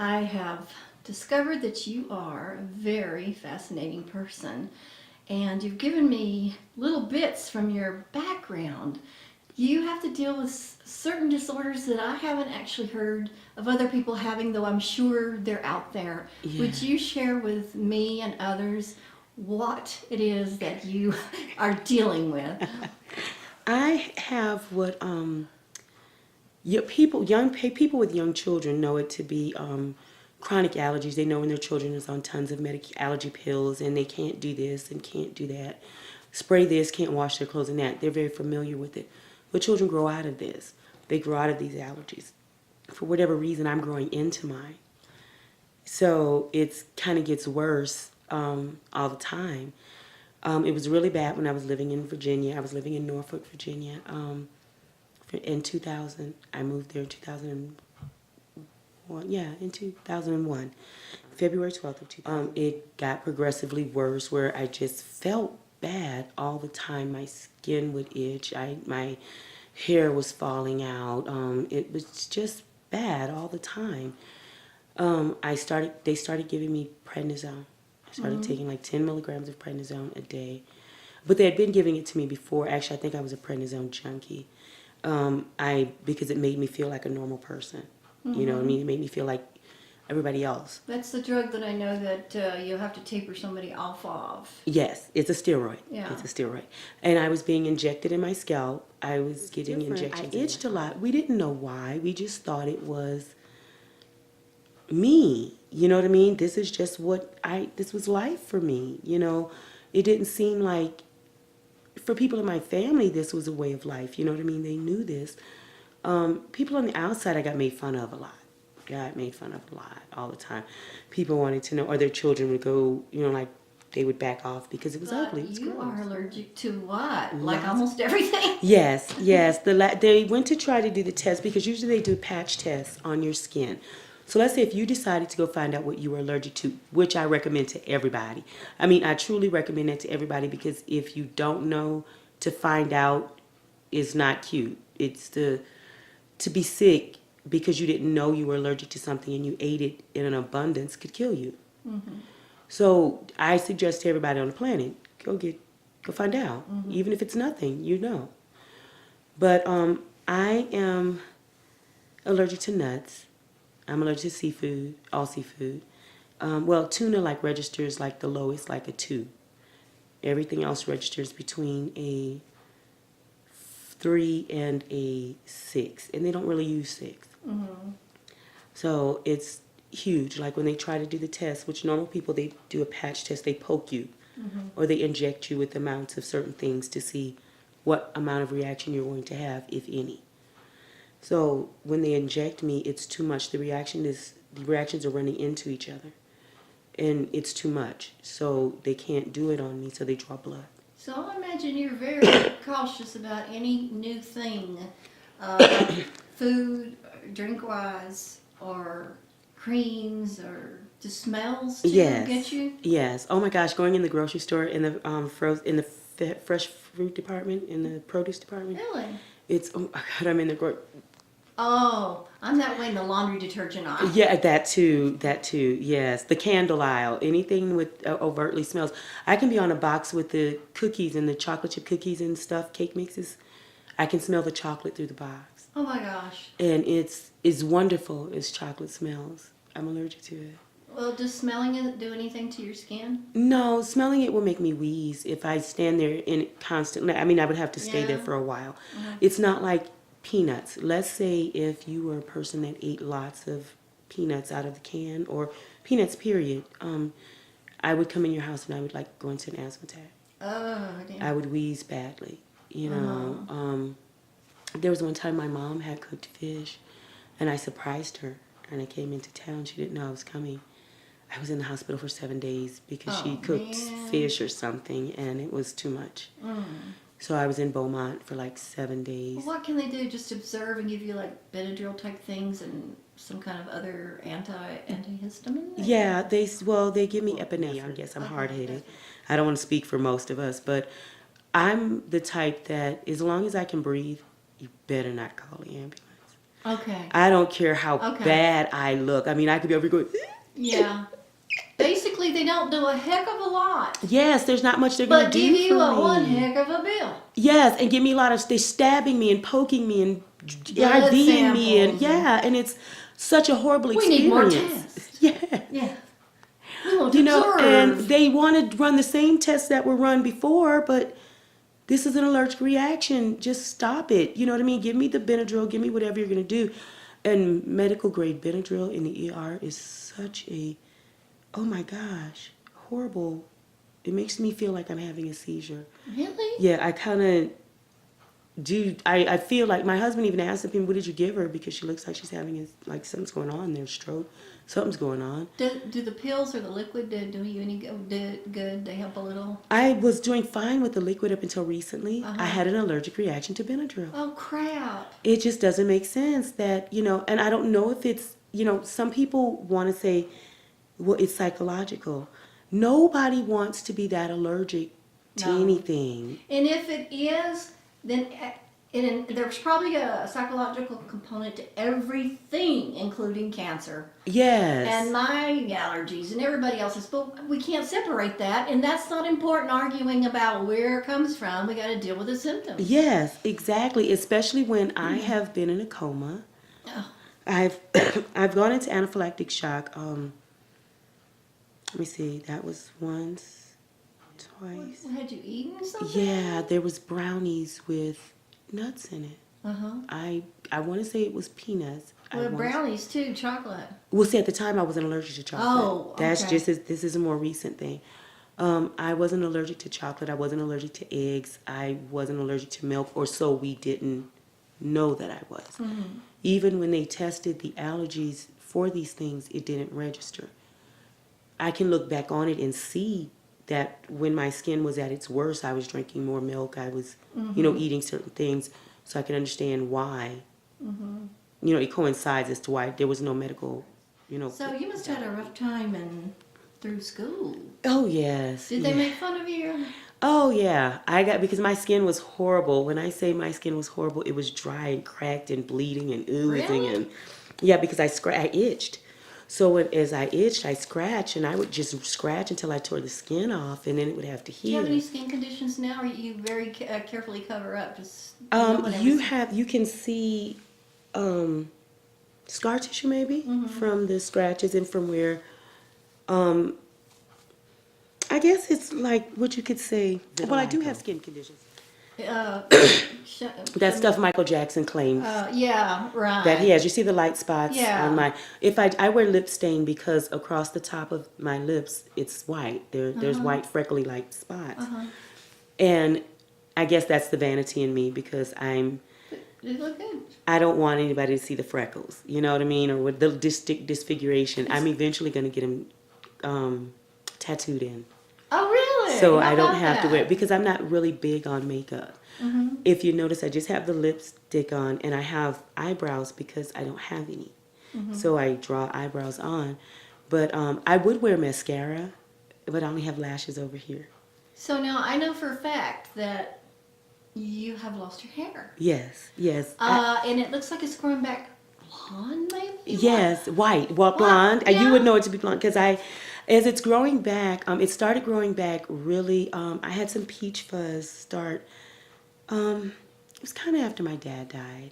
I have discovered that you are a very fascinating person, and you've given me little bits from your background. You have to deal with certain disorders that I haven't actually heard of other people having, though I'm sure they're out there. Yeah. Would you share with me and others what it is that you are dealing with? I have what people with young children know it to be chronic allergies. They know when their children is on tons of allergy pills and they can't do this and can't do that. Spray this, can't wash their clothes and that. They're very familiar with it. But children grow out of this. They grow out of these allergies. For whatever reason, I'm growing into mine. So it's kind of gets worse all the time. It was really bad when I was living in Virginia. I was living in Norfolk, Virginia. In 2000, I moved there in 2001. Yeah, in 2001, February 12th of 2000. It got progressively worse where I just felt bad all the time. My skin would itch. My hair was falling out. It was just bad all the time. They started giving me prednisone. I started taking like 10 milligrams of prednisone a day. But they had been giving it to me before. Actually, I think I was a prednisone junkie. Because it made me feel like a normal person. You know what I mean? It made me feel like everybody else. That's the drug that I know that you have to taper somebody off of. Yes, it's a steroid. Yeah. It's a steroid. And I was being injected in my scalp. I was getting injections. I itched a lot. We didn't know why. We just thought it was me. You know what I mean? This is just this was life for me. You know, it didn't seem like, for people in my family, this was a way of life. You know what I mean? They knew this. People on the outside, I got made fun of a lot. Got made fun of a lot all the time. People wanted to know, or their children would go, you know, like they would back off because it was ugly. It was You gross. are allergic to what? Like almost everything? Yes. They went to try to do the test because usually they do patch tests on your skin. So let's say if you decided to go find out what you were allergic to, which I recommend to everybody. I mean, I truly recommend that to everybody because if you don't know, to find out is not cute. It's to be sick because you didn't know you were allergic to something and you ate it in an abundance could kill you. So I suggest to everybody on the planet, go find out. Even if it's nothing, you know. But I am allergic to nuts. I'm allergic to seafood, all seafood. Well, tuna like registers like the lowest, like a 2. Everything else registers between a 3 and a 6, and they don't really use 6. So it's huge. Like when they try to do the test, which normal people, they do a patch test, they poke you, or they inject you with amounts of certain things to see what amount of reaction you're going to have, if any. So when they inject me, it's too much. The reactions are running into each other, and it's too much. So they can't do it on me, so they draw blood. So I imagine you're very cautious about any new thing, uh, food, drink-wise, or creams, or the smells too get you? Yes. Oh my gosh, going in the grocery store in the fresh fruit department, in the produce department. Really? Oh my God, I'm in the Oh, I'm that way in the laundry detergent aisle. Yeah, that too, yes. The candle aisle, anything with overtly smells. I can be on a box with the cookies and the chocolate chip cookies and stuff, cake mixes. I can smell the chocolate through the box. Oh my gosh. And it's wonderful as chocolate smells. I'm allergic to it. Well, does smelling it do anything to your skin? No, smelling it will make me wheeze if I stand there in it constantly. I mean, I would have to stay there Yeah. for a while. It's not like peanuts. Let's say if you were a person that ate lots of peanuts out of the can, or peanuts period, I would come in your house and I would like go into an asthma attack. Oh, damn. I would wheeze badly, you know. There was one time my mom had cooked fish and I surprised her and I came into town. She didn't know I was coming. I was in the hospital for 7 days because she cooked fish or something and it was too much. So I was in Beaumont for like 7 days. Well, what can they do? Just observe and give you like Benadryl type things and some kind of other antihistamine? Yeah, they give me epinephrine. I guess I'm hard-headed. I don't want to speak for most of us, but I'm the type that as long as I can breathe, you better not call the ambulance. Okay. I don't care how Okay. bad I look. I mean, I could be over here going, Yeah. Basically, they don't do a heck of a lot, yes, there's not much they're going but to give do you for a one me. heck of a bill. Yes, and give me a lot of, they stabbing me and poking me and Blood IVing me, and samples. yeah, and it's such a horrible We need more experience. tests. Yeah. Yeah. We want to You know, and observe. they want to run the same tests that were run before, but this is an allergic reaction. Just stop it. You know what I mean? Give me the Benadryl. Give me whatever you're going to do. And medical grade Benadryl in the ER is such a, oh my gosh, horrible. It makes me feel like I'm having a seizure. Really? Yeah, I kind of do. I feel like my husband even asked him, what did you give her? Because she looks like she's having, like something's going on there, stroke. Something's going on. Do the pills or the liquid do you any good? They help a little? I was doing fine with the liquid up until recently. Uh-huh. I had an allergic reaction to Benadryl. Oh, crap. It just doesn't make sense that, and I don't know if it's, some people want to say, well, it's psychological. Nobody wants to be that allergic to No. anything. And if it is, then there's probably a psychological component to everything, including cancer. Yes. And my allergies and everybody else's, but we can't separate that, and that's not important arguing about where it comes from. We got to deal with the symptoms. Yes, exactly. Especially when I have been in a coma. Oh. I've I've gone into anaphylactic shock. Let me see. That was once, twice. Had you eaten something? Yeah, there was brownies with nuts in it. Uh-huh. I want to say it was peanuts. Well, brownies too, chocolate. Well, see, at the time I wasn't allergic to chocolate. Oh, That's okay. this is a more recent thing. I wasn't allergic to chocolate. I wasn't allergic to eggs. I wasn't allergic to milk, or so we didn't know that I was. Mm-hmm. Even when they tested the allergies for these things, it didn't register. I can look back on it and see that when my skin was at its worst, I was drinking more milk. I was, eating certain things, so I can understand why. Mm-hmm. It coincides as to why there was no medical, So you must have had a rough time through school. Oh, yes. Did they make fun of you? Oh, yeah. Because my skin was horrible. When I say my skin was horrible, it was dry and cracked and bleeding and oozing. Really? And yeah, because I itched. So as I itched, I scratched, and I would just scratch until I tore the skin off, and then it would have to Do you heal. have any skin conditions now, or you very carefully cover up? Just You can see scar tissue maybe from the scratches and from where I guess it's like what you could say. Well, I do have skin conditions. That stuff Michael Jackson claims Yeah, right. that he has. You see the light spots Yeah. on my. If I wear lip stain because across the top of my lips it's white. There's white freckly light spots, and I guess that's the vanity in me because They look good. I don't want anybody to see the freckles. You know what I mean, or with the disfiguration. I'm eventually going to get them tattooed in. Oh, really? So How I don't about have to that? wear, because I'm not really big on makeup. If you notice, I just have the lipstick on, and I have eyebrows because I don't have any. So I draw eyebrows on. But I would wear mascara, but I only have lashes over here. So now I know for a fact that you have lost your hair. Yes. And it looks like it's growing back blonde, maybe? Yes, white. Well, blonde. Yeah. You would know it to be blonde because as it's growing back, it started growing back really. I had some peach fuzz start. It was kind of after my dad died.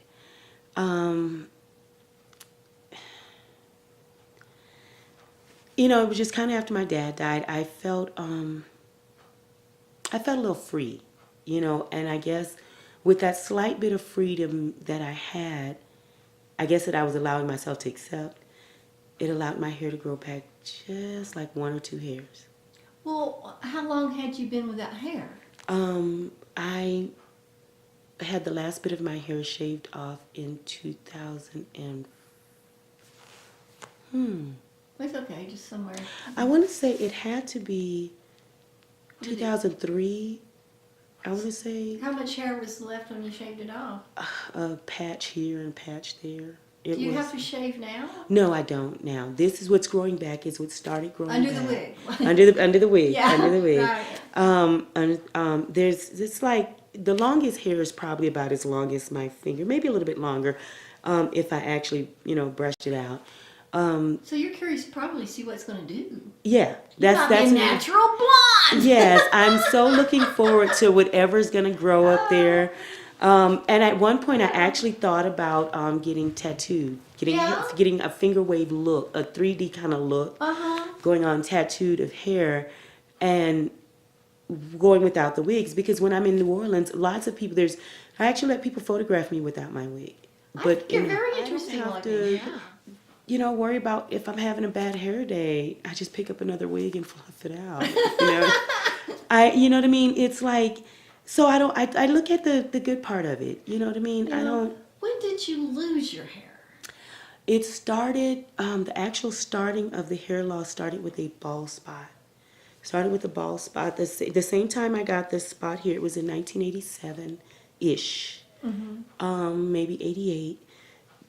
It was just kind of after my dad died. I felt a little free, and I guess with that slight bit of freedom that I had, I guess that I was allowing myself to accept. It allowed my hair to grow back just like 1 or 2 hairs. Well, how long had you been without hair? I had the last bit of my hair shaved off in 2000 and It's okay, just somewhere. I want to say it had to be 2003. I want to say How much hair was left when you shaved it off? a patch here and a patch there. Do you have to shave now? No, I don't now. This is what's growing back. Is what started growing Under back. the wig. under the wig. Yeah, under the wig. right. It's like the longest hair is probably about as long as my finger, maybe a little bit longer. if I actually, brushed it out. So you're curious to probably see what it's going to do. Yeah, You might be a natural blonde. Yes, I'm so looking forward to whatever's gonna grow up there. And at one point, I actually thought about getting tattooed, Yeah? getting a finger wave look, a 3D kind of look, Uh-huh. going on tattooed of hair, and going without the wigs. Because when I'm in New Orleans, lots of people I actually let people photograph me without my wig. I think you're very interesting I don't have looking. to, Yeah. worry about if I'm having a bad hair day. I just pick up another wig and fluff it out. You know what I mean? It's like, so I look at the good part of it. You know what I mean? I don't. When did you lose your hair? It started, the actual starting of the hair loss started with a bald spot. Started with a bald spot. The same time I got this spot here, it was in 1987-ish, maybe 88.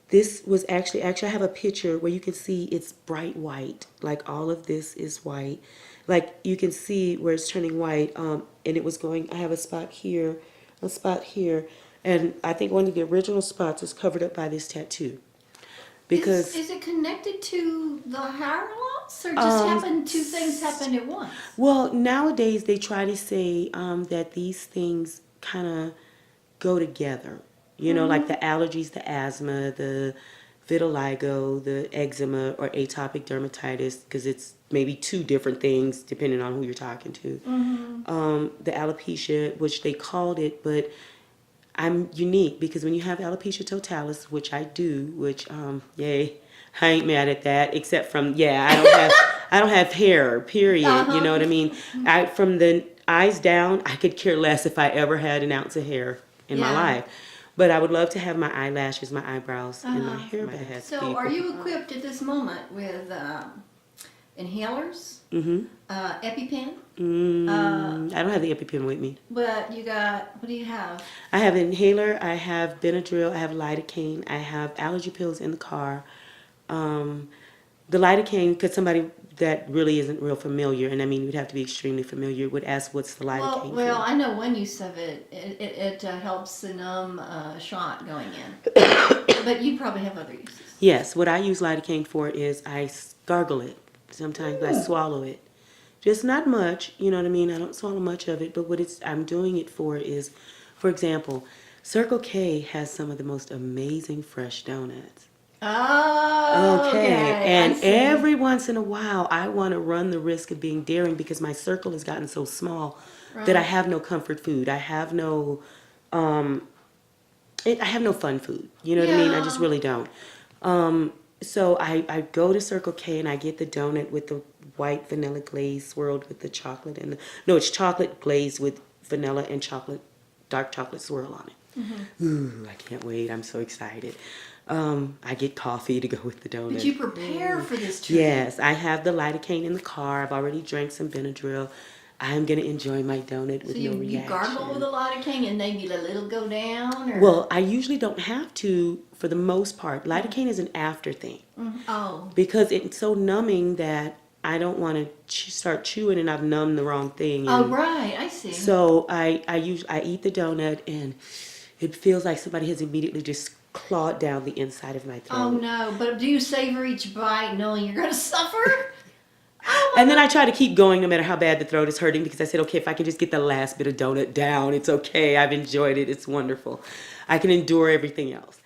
This was actually I have a picture where you can see it's bright white. Like all of this is white. Like you can see where it's turning white. And it was I have a spot here, and I think one of the original spots is covered up by this tattoo. Because Is it connected to the hair loss, or just two things happened at once? well, nowadays they try to say that these things kind of go together. Like the allergies, the asthma, the vitiligo, the eczema, or atopic dermatitis, because it's maybe two different things depending on who you're talking to. The alopecia, which they called it, but I'm unique because when you have alopecia totalis, which I do, yay, I ain't mad at that, except from, I don't have hair, period. You know what I mean? From the eyes down, I could care less if I ever had an ounce of hair in my life. But I would love to have my eyelashes, my eyebrows, and my hair back. So are you equipped at this moment with inhalers, EpiPen? I don't have the EpiPen with me. But you got, what do you have? I have an inhaler, I have Benadryl, I have lidocaine, I have allergy pills in the car. The lidocaine, because somebody that really isn't real familiar, and I mean you'd have to be extremely familiar, would ask what's the lidocaine Well, for. I know one use of it. It helps the numb shot going in. But you probably have other uses. Yes, what I use lidocaine for is I gargle it. Sometimes I swallow it. Just not much, you know what I mean? I don't swallow much of it, but what I'm doing it for is, for example, Circle K has some of the most amazing fresh donuts. Oh, okay. And every once in a while, I want to run the risk of being daring because my circle has gotten so small that I have no comfort food. I have no, I have no fun food. You know what I mean? I just really don't. So I go to Circle K and I get the donut with the white vanilla glaze swirled with the chocolate no, it's chocolate glaze with vanilla and dark chocolate swirl on it. Ooh, I can't wait. I'm so excited. I get coffee to go with the donut. Did you prepare for this trip? Yes, I have the lidocaine in the car. I've already drank some Benadryl. I'm going to enjoy my donut with no reaction. You gargle with a lidocaine and maybe let it go down? Or? Well, I usually don't have to for the most part. Lidocaine is an after thing. Oh. Because it's so numbing that I don't want to start chewing and I've numbed the wrong thing. Oh, right. I see. So I eat the donut and it feels like somebody has immediately just clawed down the inside of my throat. Oh, no. But do you savor each bite knowing you're going to suffer? And then I try to keep going no matter how bad the throat is hurting because I said, okay, if I can just get the last bit of donut down, it's okay. I've enjoyed it. It's wonderful. I can endure everything else.